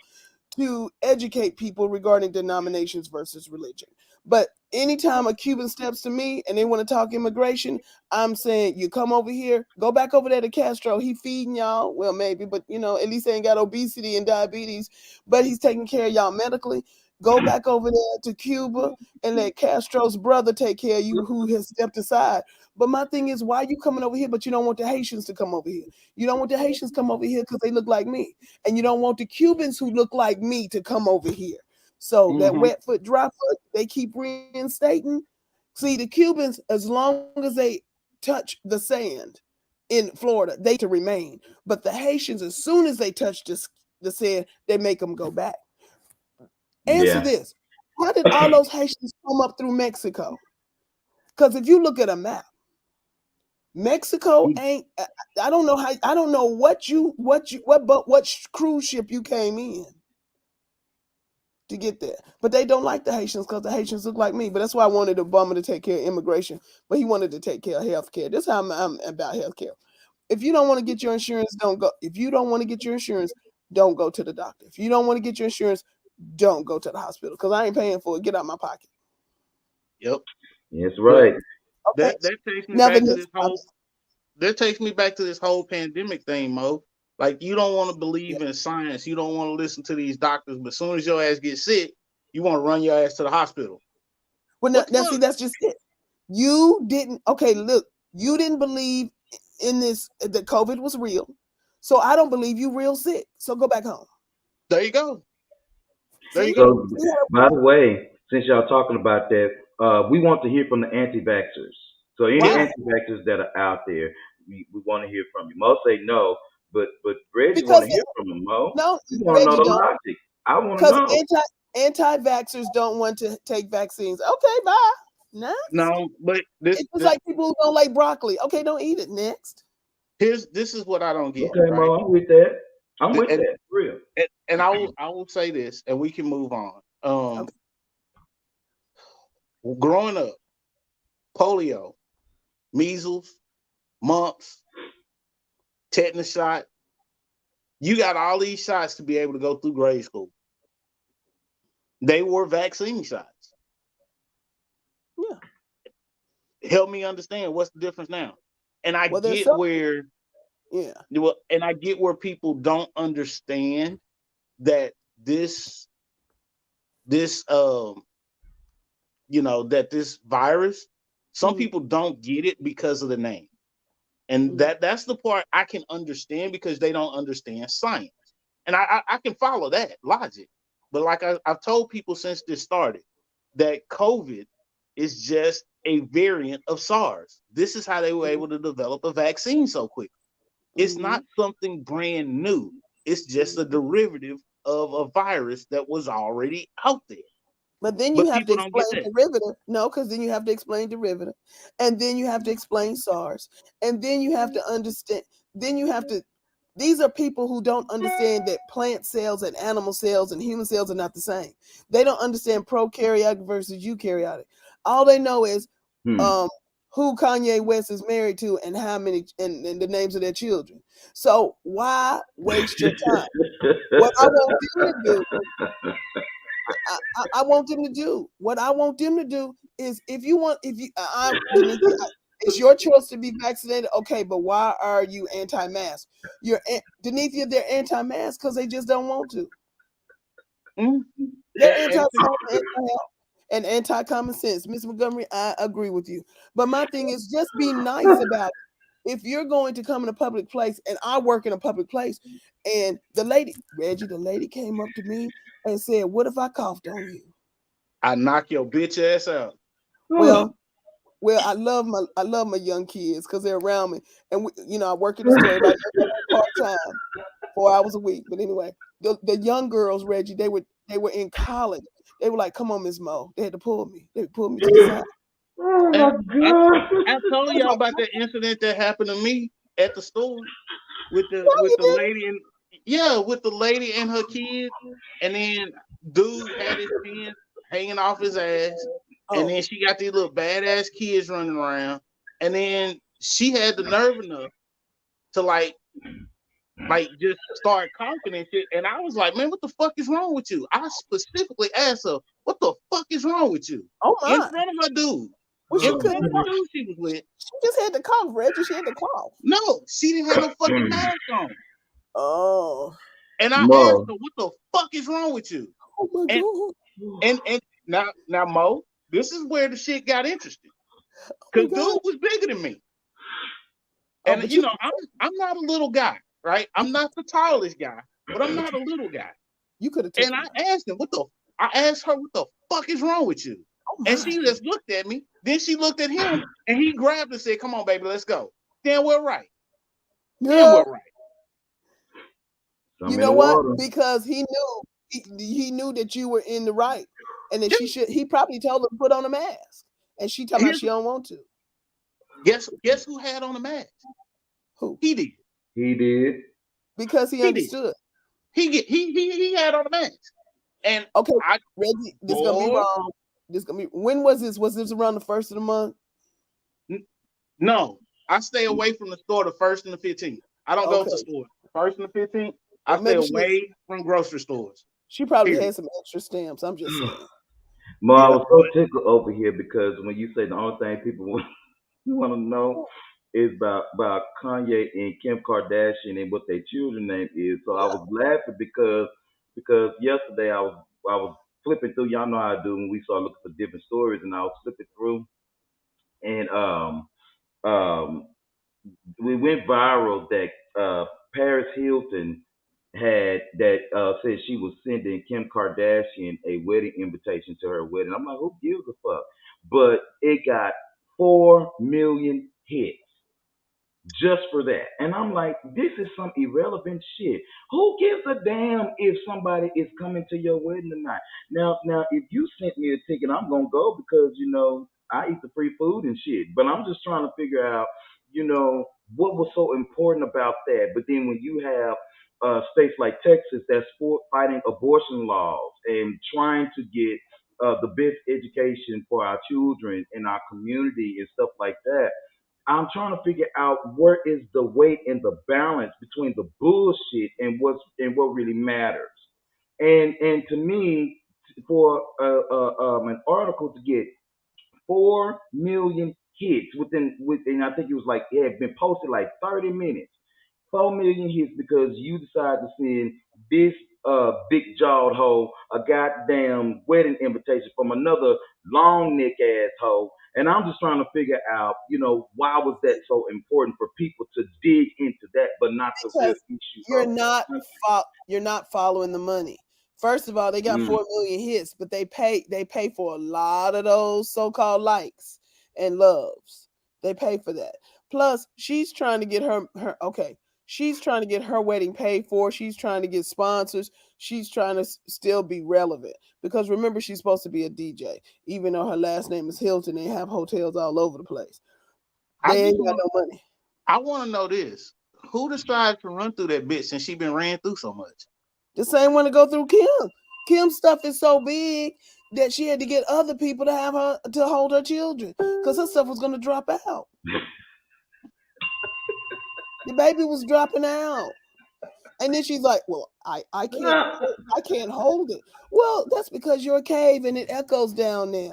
to educate people regarding denominations versus religion. But anytime a Cuban steps to me and they want to talk immigration, I'm saying, you come over here, go back over there to Castro. He feeding y'all. Well, maybe, but at least they ain't got obesity and diabetes, but he's taking care of y'all medically. Go back over there to Cuba and let Castro's brother take care of you who has stepped aside. But my thing is, why are you coming over here, but you don't want the Haitians to come over here? You don't want the Haitians come over here because they look like me. And you don't want the Cubans who look like me to come over here. So that wet foot, dry foot, they keep reinstating. See, the Cubans, as long as they touch the sand in Florida, they to remain. But the Haitians, as soon as they touch the sand, they make them go back. Answer this. How did all those Haitians come up through Mexico? Because if you look at a map, Mexico ain't, I don't know how, I don't know what cruise ship you came in to get there. But they don't like the Haitians because the Haitians look like me. But that's why I wanted Obama to take care of immigration. But he wanted to take care of healthcare. This is how I'm about healthcare. If you don't want to get your insurance, don't go. If you don't want to get your insurance, don't go to the doctor. If you don't want to get your insurance, don't go to the hospital because I ain't paying for it. Get out of my pocket. Yep. That's right. Okay. That takes me back to this whole. That takes me back to this whole pandemic thing, Mo. Like, you don't want to believe in science. You don't want to listen to these doctors. But as soon as your ass gets sick, you want to run your ass to the hospital. Well, now see, that's just it. You didn't. Okay, look, you didn't believe in this that COVID was real, so I don't believe you real sick. So go back home. There you go. So, by the way, since y'all talking about that, we want to hear from the anti-vaxxers. So any anti-vaxxers that are out there, we want to hear from you. Mo say no, but Reggie want to hear from him, Mo. No, we want to know the logic. I want to know. Because anti-vaxxers don't want to take vaccines. Okay, bye. Next. No, but it's like people who don't like broccoli. Okay, don't eat it. Next. This is what I don't get. Okay, right? Mo, I'm with that. I'm with that. Real. And I will say this, and we can move on. Growing up, polio, measles, mumps, tetanus shot. You got all these shots to be able to go through grade school. They were vaccine shots. Yeah. Help me understand what's the difference now. And I get where, and I get where people don't understand that this that this virus, some people don't get it because of the name. And that's the part I can understand because they don't understand science. And I can follow that logic. But like I've told people since this started, that COVID is just a variant of SARS. This is how they were able to develop a vaccine so quickly. It's not something brand new. It's just a derivative of a virus that was already out there. But then you have to explain derivative. No, because then you have to explain derivative. And then you have to explain SARS. And then you have to understand. These are people who don't understand that plant cells and animal cells and human cells are not the same. They don't understand prokaryotic versus eukaryotic. All they know is who Kanye West is married to and how many and the names of their children. So why waste your time? What I want them to do, I want them to do. What I want them to do is if you it's your choice to be vaccinated. Okay, but why are you anti-mask? Denithia, they're anti-mask because they just don't want to. They're anti-health and anti-common sense. Miss Montgomery, I agree with you. But my thing is just be nice about it. If you're going to come in a public place, and I work in a public place, and the lady came up to me and said, "What if I coughed on you?" I knock your bitch ass out. Well, I love my young kids because they're around me, and I work in the store like part time, 4 hours a week. But anyway, the young girls, Reggie, they were in college. They were like, "Come on, Miss Mo." They had to pull me. They pulled me to the side. Oh my God! I told y'all about that incident that happened to me at the store with the lady with the lady and her kids, and then dude had his pants hanging off his ass, and then she got these little badass kids running around, and then she had the nerve enough to like just start coughing and shit, and I was like, man, what the fuck is wrong with you? I specifically asked her, what the fuck is wrong with you? Oh my! In front of my dude. Well, in front of the dude she was with. She just had to cough, Reggie. She had to cough. No, she didn't have no fucking mask on. Oh. And I asked her, what the fuck is wrong with you? Oh my God. And now Mo, this is where the shit got interesting. Because dude was bigger than me. And I'm not a little guy, right? I'm not the tallest guy, but I'm not a little guy. You could have taken I asked him, I asked her, what the fuck is wrong with you? And she just looked at me. Then she looked at him, and he grabbed and said, "Come on, baby, let's go." Then we're right. Then we're right. You know what? Because he knew that you were in the right, and that he probably told her to put on a mask, and she told her she don't want to. Guess who had on a mask? Who? He did. He did. Because he understood. He had on a mask. And okay, Reggie, this is gonna be wrong. When was this? Was this around the 1st of the month? No, I stay away from the store the 1st and the 15th. I don't go to stores. 1st and the 15th, I stay away from grocery stores. She probably had some extra stamps. I'm just saying. Mo, I was so tickled over here because when you say the only thing people want to know is about Kanye and Kim Kardashian and what their children's name is. So I was laughing because yesterday I was flipping through. Y'all know how I do when we start looking for different stories, and I was flipping through, and we went viral that Paris Hilton said she was sending Kim Kardashian a wedding invitation to her wedding. I'm like, who gives a fuck? But it got 4 million hits just for that. And I'm like, this is some irrelevant shit. Who gives a damn if somebody is coming to your wedding tonight? Now, if you sent me a ticket, I'm gonna go because I eat the free food and shit. But I'm just trying to figure out, what was so important about that. But then when you have states like Texas that's fighting abortion laws and trying to get the best education for our children in our community and stuff like that, I'm trying to figure out where is the weight and the balance between the bullshit and what really matters. And to me, for an article to get 4 million hits within I think it was like it had been posted like 30 minutes. 4 million hits because you decided to send this big jawed hoe a goddamn wedding invitation from another long neck ass hoe. And I'm just trying to figure out, why was that so important for people to dig into that, but not the real issue? You're not following the money. First of all, they got 4 million hits, but they pay for a lot of those so-called likes and loves. They pay for that. Plus, she's trying to get she's trying to get her wedding paid for. She's trying to get sponsors. She's trying to still be relevant because remember, she's supposed to be a DJ, even though her last name is Hilton. They have hotels all over the place. They ain't got no money. I want to know this: who decided to run through that bitch since she been ran through so much? The same one to go through Kim. Kim's stuff is so big. that she had to get other people to have her to hold her children because her stuff was going to drop out. The baby was dropping out. And then she's like, well, I can't hold it. Well, that's because you're a cave and it echoes down there.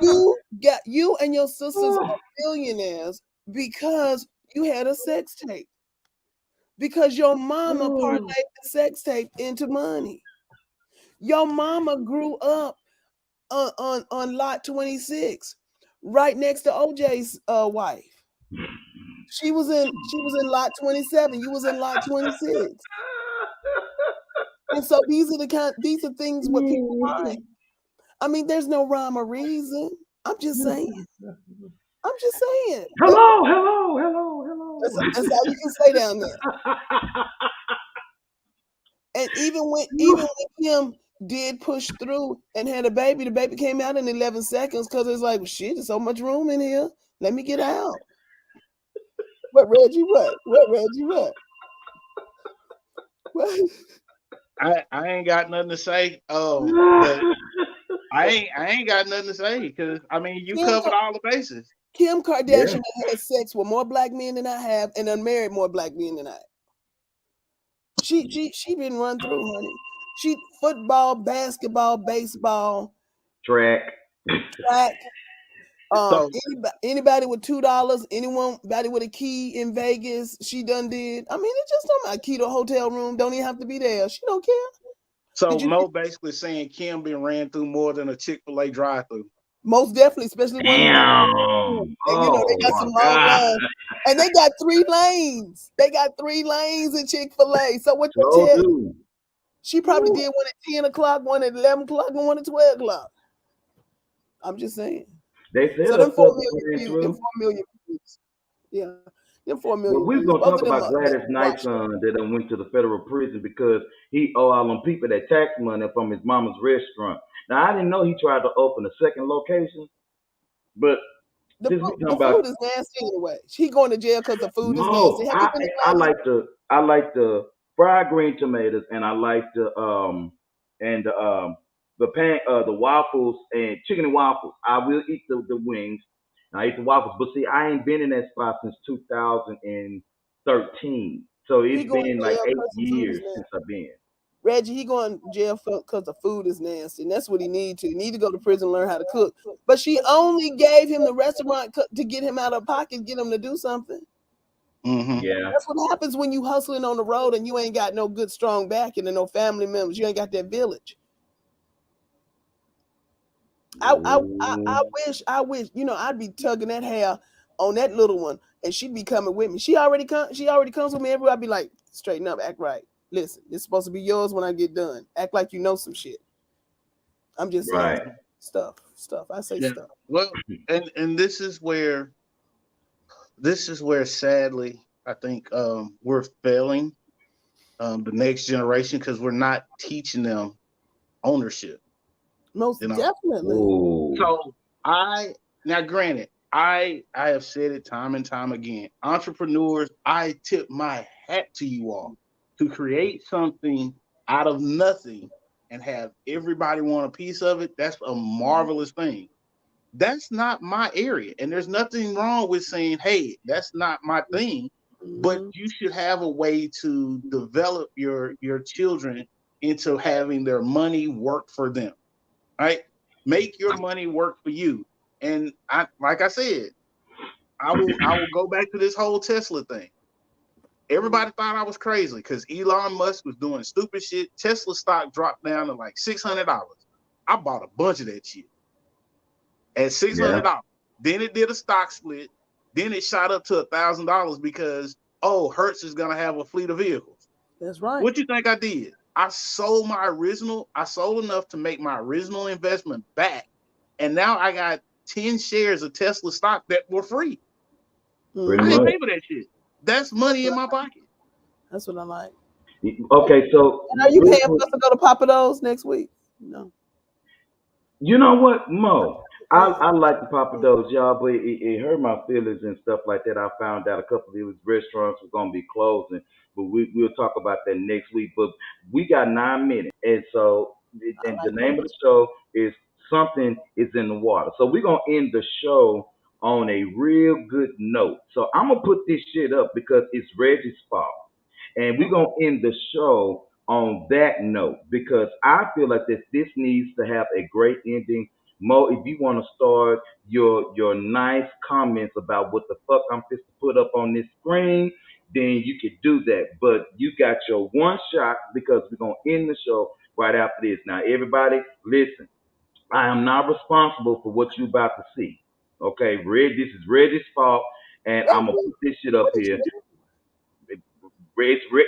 You and your sisters are billionaires because you had a sex tape. Because your mama parlayed the sex tape into money. Your mama grew up on lot 26, right next to OJ's wife. She was in lot 27. You was in lot 26. And so these are things what people like. I mean, there's no rhyme or reason. I'm just saying. Hello. That's all you can say down there. And even when Kim did push through and had a baby, the baby came out in 11 seconds because it's like, well, shit, there's so much room in here. Let me get out. What, Reggie? What? I ain't got nothing to say. But I ain't got nothing to say because I mean you covered all the bases. Kim Kardashian had sex with more black men than I have, and unmarried more black men than I have. She been run through, honey. She football, basketball, baseball, track. Anybody with $2, anybody with a key in Vegas, she done did. I mean, it just don't matter. Key to a hotel room, don't even have to be there. She don't care. So Mo basically saying Kim been ran through more than a Chick-fil-A drive-through. Most definitely, especially when they got some long lines. And they got 3 lanes. They got 3 lanes in Chick-fil-A. So what you tell you? She probably did one at 10 o'clock, one at 11 o'clock, and one at 12 o'clock. I'm just saying. They said so them 4 million views. Yeah. Them 4 million. Well, we're gonna talk about Gladys Knight's son that went to the federal prison because he owe all them people that tax money from his mama's restaurant. Now I didn't know he tried to open a second location, but the food is nasty anyway. He going to jail because the food is nasty. I like the fried green tomatoes, and I like the waffles and chicken and waffles. I will eat the wings. I eat the waffles, but see, I ain't been in that spot since 2013. So it's been like 8 years since I've been. Reggie, he going to jail because the food is nasty, and that's what he need to. He need to go to prison and learn how to cook. But she only gave him the restaurant to get him out of pocket, get him to do something. Mm-hmm. Yeah, that's what happens when you hustling on the road and you ain't got no good strong backing and no family members. You ain't got that village. I wish, I'd be tugging that hair on that little one, and she'd be coming with me. She already comes with me everywhere. I'd be like, straighten up, act right. Listen, it's supposed to be yours when I get done. Act like you know some shit. I'm just saying stuff. I say stuff. Well, and this is where sadly I think we're failing the next generation because we're not teaching them ownership. Most definitely. Ooh. So granted, I have said it time and time again. Entrepreneurs, I tip my hat to you all to create something out of nothing and have everybody want a piece of it. That's a marvelous thing. That's not my area. And there's nothing wrong with saying, hey, that's not my thing. But you should have a way to develop your children into having their money work for them. Right? Make your money work for you. And like I said, I will go back to this whole Tesla thing. Everybody thought I was crazy because Elon Musk was doing stupid shit. Tesla stock dropped down to like $600. I bought a bunch of that shit at $600. Yeah. Then it did a stock split. Then it shot up to $1,000 because Hertz is gonna have a fleet of vehicles. That's right. What you think I did? I sold enough to make my original investment back. And now I got 10 shares of Tesla stock that were free. I didn't pay for that shit. That's money in my pocket. That's what I like. Okay, so are you paying for us to go to Papa Do's next week? No. You know what, Mo? I like the Papa Do's, y'all, but it hurt my feelings and stuff like that. I found out a couple of these restaurants were gonna be closing, but we'll talk about that next week. But we got 9 minutes, and so the name of the show is something is in the water. So we're gonna end the show on a real good note. So I'm gonna put this shit up because it's Reggie's fault. And we're gonna end the show on that note because I feel like this needs to have a great ending. Mo, if you want to start your nice comments about what the fuck I'm supposed to put up on this screen, then you could do that. But you got your one shot because we're gonna end the show right after this. Now, everybody, listen. I am not responsible for what you about to see. Okay, this is Reggie's fault, and I'm gonna put this shit up What did here. you do?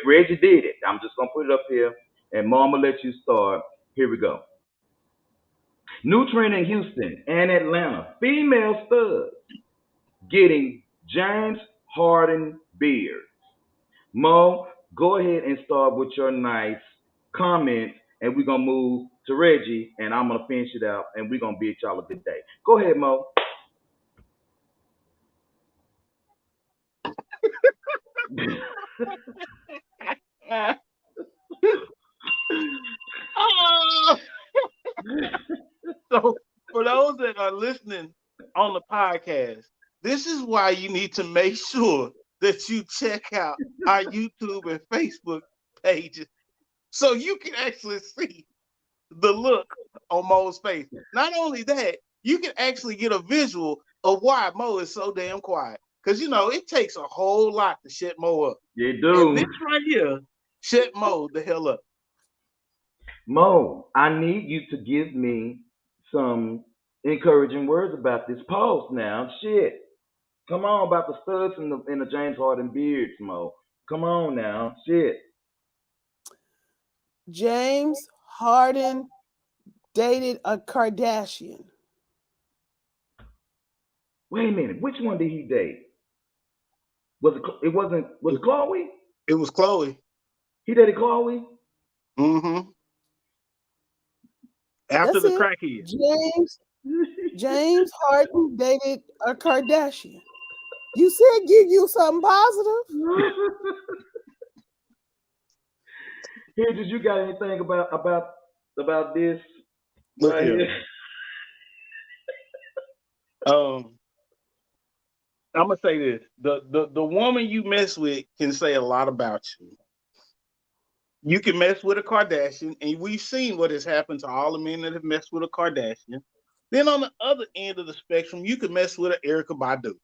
Reggie did it. I'm just gonna put it up here, and Mom will let you start. Here we go. New trend in Houston and Atlanta: female studs getting James Harden beard. Mo, go ahead and start with your nice comments, and we're gonna move to Reggie, and I'm gonna finish it out, and we're gonna bid y'all a good day. Go ahead, Mo. Oh! So for those that are listening on the podcast, this is why you need to make sure that you check out our YouTube and Facebook pages so you can actually see the look on Mo's face. Not only that, you can actually get a visual of why Mo is so damn quiet. Because it takes a whole lot to shut Mo up. You And do. this right here shut Mo the hell up. Mo, I need you to give me some encouraging words about this post now. Shit. Come on about the studs in the James Harden beards, Mo. Come on now. Shit. James Harden dated a Kardashian. Wait a minute. Which one did he date? Was it Chloe? It was Chloe. He dated Chloe? Mm-hmm. After That's the it. crackhead. James Harden dated a Kardashian. You said give you something positive. Here, did you got anything about this? Look right here. I'm gonna say this: the woman you mess with can say a lot about you. You can mess with a Kardashian, and we've seen what has happened to all the men that have messed with a Kardashian. Then on the other end of the spectrum, you can mess with an Erykah Badu.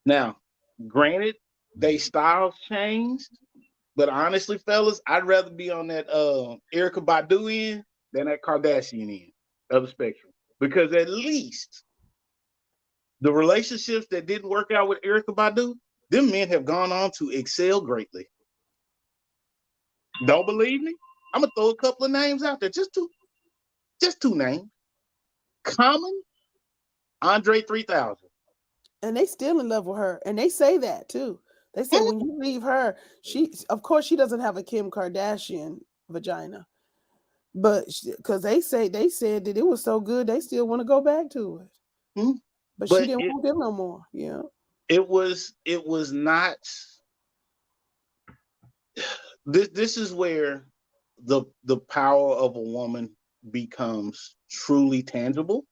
Now, granted, they styles changed, but honestly, fellas, I'd rather be on that Erykah Badu end than that Kardashian end of the spectrum. Because at least the relationships that didn't work out with Erykah Badu, them men have gone on to excel greatly. Don't believe me? I'm gonna throw a couple of names out there. Just two names. Common, Andre 3000. And they still in love with her. And they say that too. They say when you leave her, of course she doesn't have a Kim Kardashian vagina. But because they said that it was so good, they still want to go back to it. Hmm. But she didn't want them no more. Yeah. It was not. This is where the power of a woman becomes truly tangible,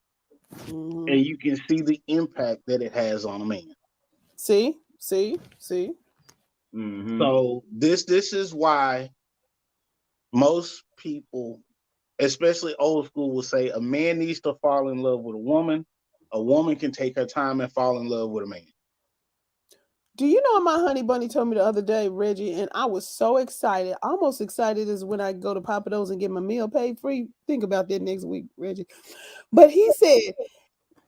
Mm-hmm. and you can see the impact that it has on a man. See. Mm-hmm. So this is why most people, especially old school, will say a man needs to fall in love with a woman. A woman can take her time and fall in love with a man. Do you know what my honey bunny told me the other day, Reggie? And I was so excited. Almost excited as when I go to Papa Do's and get my meal paid free. Think about that next week, Reggie. But he said,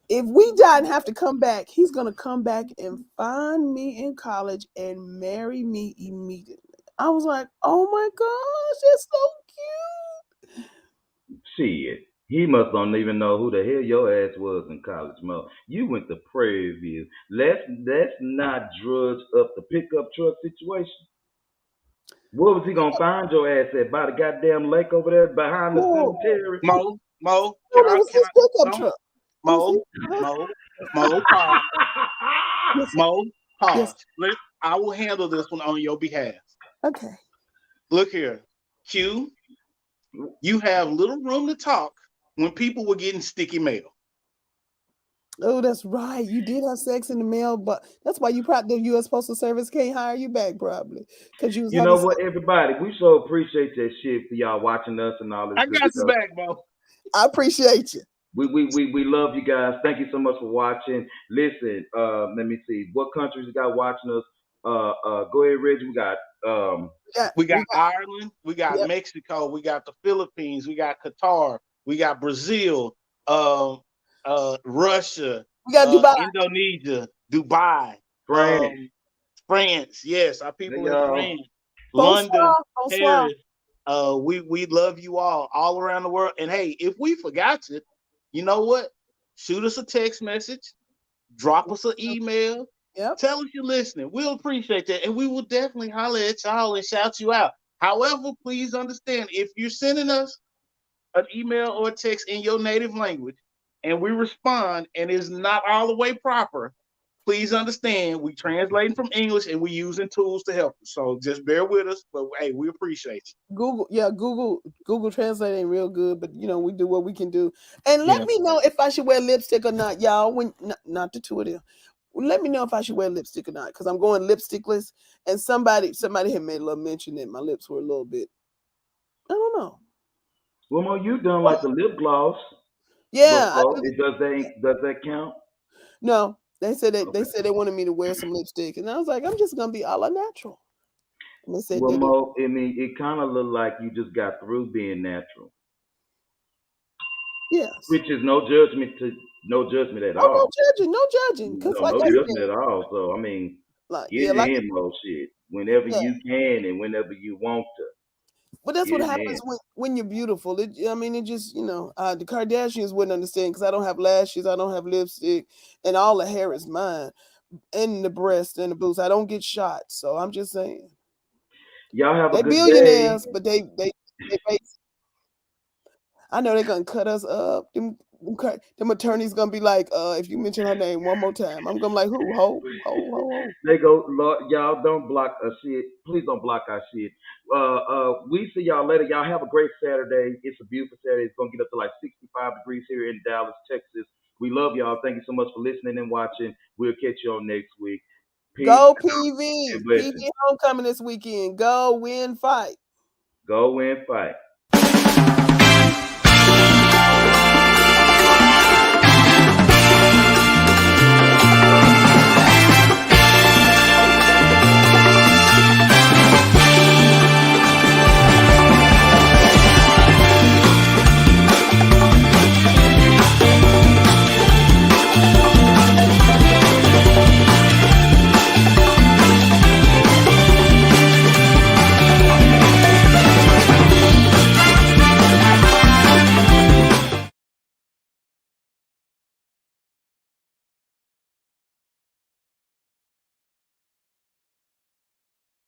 if we die and have to come back, he's going to come back and find me in college and marry me immediately. I was like, oh my gosh, that's so cute. Shit. He must don't even know who the hell your ass was in college, Mo. You went to Prairie View. Let's not drudge up the pickup truck situation. Where was he gonna find your ass at? By the goddamn lake over there behind the cemetery? Mo, It was his pickup truck. Mo, pause. Mo, pause. Yes. I will handle this one on your behalf. Okay. Look here. Q, you have little room to talk when people were getting sticky mail. Oh, that's right. You did have sex in the mail, but that's why the U.S. Postal Service can't hire you back, probably, because you was You having know sex. what, everybody? We so appreciate that shit for y'all watching us and all this I good got your stuff. back, Bo. I appreciate you. We love you guys. Thank you so much for watching. Listen, let me see what countries you got watching us. Go ahead, Reggie. We got We got Ireland, we got Yep. Mexico, we got the Philippines, we got Qatar, we got Brazil, Russia, we got Dubai. Indonesia, Dubai, France. France. Yes, our Hey, people in y'all. France, London, Bonsoir. Paris. We love you all around the world. And hey, if we forgot you, you know what? Shoot us a text message, drop us an email. Yep. Tell us you're listening. We'll appreciate that. And we will definitely holler at y'all and shout you out. However, please understand, if you're sending us an email or a text in your native language and we respond and it's not all the way proper, please understand we translating from English and we using tools to help us. So just bear with us. But hey, we appreciate you. Google Translate ain't real good, but we do what we can do. And let me know if I should wear lipstick or not, y'all. When not the two of them. Let me know if I should wear lipstick or not, because I'm going lipstickless. And somebody had made a little mention that my lips were a little bit. I don't know. Well, Mo, you done like the lip gloss. Yeah, Before. Does that count? no. They said Okay. they wanted me to wear some lipstick, and I was like, I'm just gonna be a la natural. And they said Well, they Mo, I mean, it kind of looked like you just got through being natural, yes. which is no judgment at all. No judging, because No judgment at all. So I mean, get it in, Mo, shit. Whenever you can and whenever you want to. But that's what happens when you're beautiful. It just, the Kardashians wouldn't understand, because I don't have lashes, I don't have lipstick, and all the hair is mine, and the breast and the boobs. I don't get shot, so I'm just saying. Y'all have a good billionaires, day. but they I know they're gonna cut us up. Them attorneys gonna be like, if you mention her name one more time, I'm gonna be like, who? Ho. They go, Lord, y'all don't block our shit. Please don't block our shit. We see y'all later. Y'all have a great Saturday. It's a beautiful Saturday. It's gonna get up to like 65 degrees here in Dallas, Texas. We love y'all. Thank you so much for listening and watching. We'll catch you on next week. Peace. Go PV. PV homecoming this weekend. Go win, fight. Go win, fight.